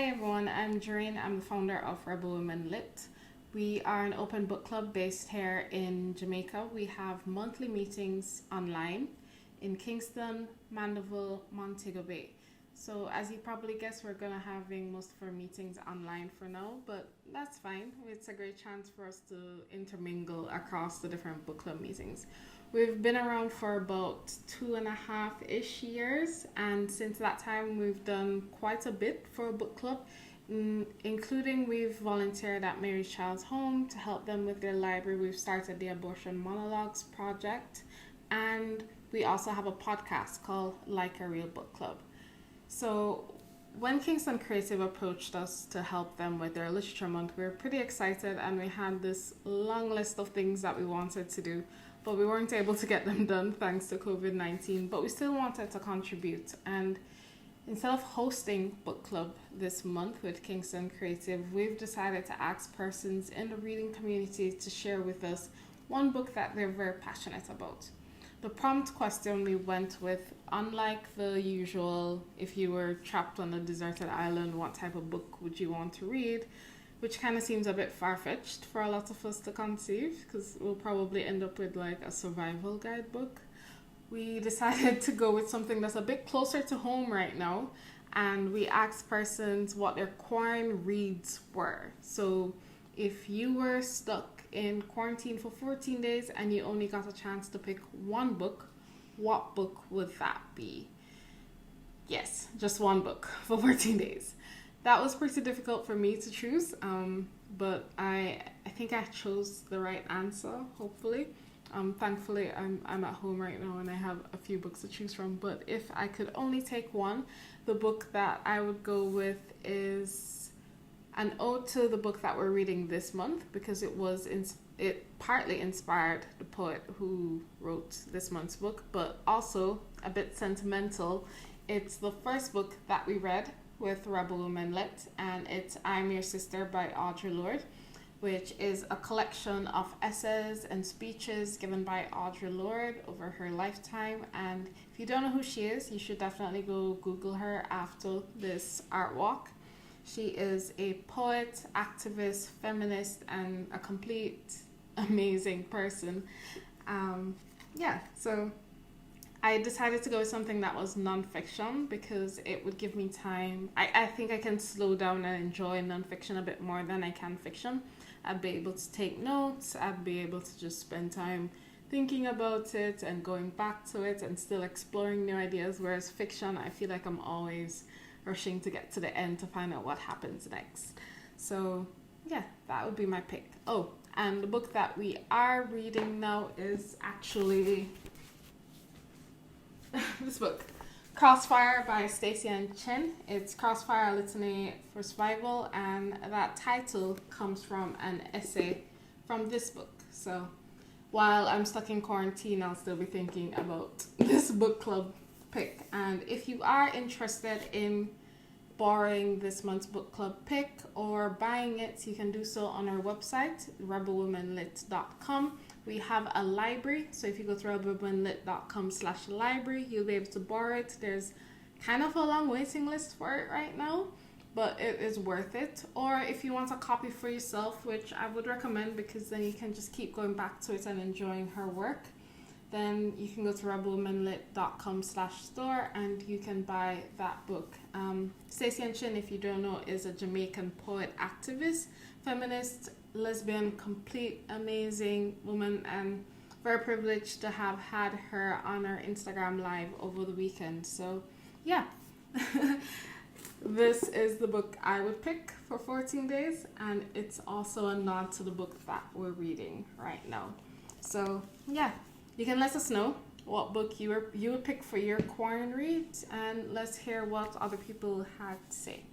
everyone, I'm Joreen. I'm the founder of Rebel Women Lit. We are an open book club based here in Jamaica. We have monthly meetings online in Kingston, Mandeville, Montego Bay. So as you probably guessed, we're going to having most of our meetings online for now, but that's fine. It's a great chance for us to intermingle across the different book club meetings. We've been around for about 2.5-ish years, and since that time we've done quite a bit for a book club, including we've volunteered at Mary's Child's Home to help them with their library. We've started the Abortion Monologues project, and we also have a podcast called Like a Real Book Club. So when Kingston Creative approached us to help them with their literature month, we were pretty excited, and we had this long list of things that we wanted to do, but we weren't able to get them done thanks to COVID-19, but we still wanted to contribute. And instead of hosting book club this month with Kingston Creative, we've decided to ask persons in the reading community to share with us one book that they're very passionate about. The prompt question we went with, unlike the usual, if you were trapped on a deserted island, what type of book would you want to read? Which kind of seems a bit far-fetched for a lot of us to conceive, because we'll probably end up with like a survival guidebook. We decided to go with something that's a bit closer to home right now, and we asked persons what their Quaran-reads were. So if you were stuck in quarantine for 14 days and you only got a chance to pick one book, what book would that be? Yes, just one book for 14 days. That was pretty difficult for me to choose, but I think I chose the right answer, hopefully. Thankfully, I'm at home right now and I have a few books to choose from, but if I could only take one, the book that I would go with is an ode to the book that we're reading this month, because it partly inspired the poet who wrote this month's book, but also a bit sentimental. It's the first book that we read with Rebel Women Lit, and it's I'm Your Sister by Audre Lorde, which is a collection of essays and speeches given by Audre Lorde over her lifetime. And if you don't know who she is, you should definitely go Google her after this art walk. She is a poet, activist, feminist, and a complete amazing person. So I decided to go with something that was nonfiction because it would give me time. I think I can slow down and enjoy nonfiction a bit more than I can fiction. I'd be able to take notes. I'd be able to just spend time thinking about it and going back to it and still exploring new ideas. Whereas fiction, I feel like I'm always rushing to get to the end to find out what happens next. So yeah, that would be my pick. Oh, and the book that we are reading now is actually this book, Crossfire by Stacey and Chin. It's Crossfire, a Litany for Survival, and that title comes from an essay from this book. So while I'm stuck in quarantine, I'll still be thinking about this book club pick. And if you are interested in borrowing this month's book club pick or buying it, you can do so on our website, rebelwomenlit.com. We have a library, so if you go to rebelwomenlit.com/library, you'll be able to borrow it. There's kind of a long waiting list for it right now, but it is worth it. Or if you want a copy for yourself, which I would recommend because then you can just keep going back to it and enjoying her work, then you can go to rebelwomenlit.com/store and you can buy that book. Stacey and Chin, if you don't know, is a Jamaican poet, activist, feminist, lesbian, complete amazing woman, and very privileged to have had her on our Instagram live over the weekend. So yeah, this is the book I would pick for 14 days, and it's also a nod to the book that we're reading right now. So yeah, you can let us know what book you would pick for your Quaran-reads, and let's hear what other people had to say.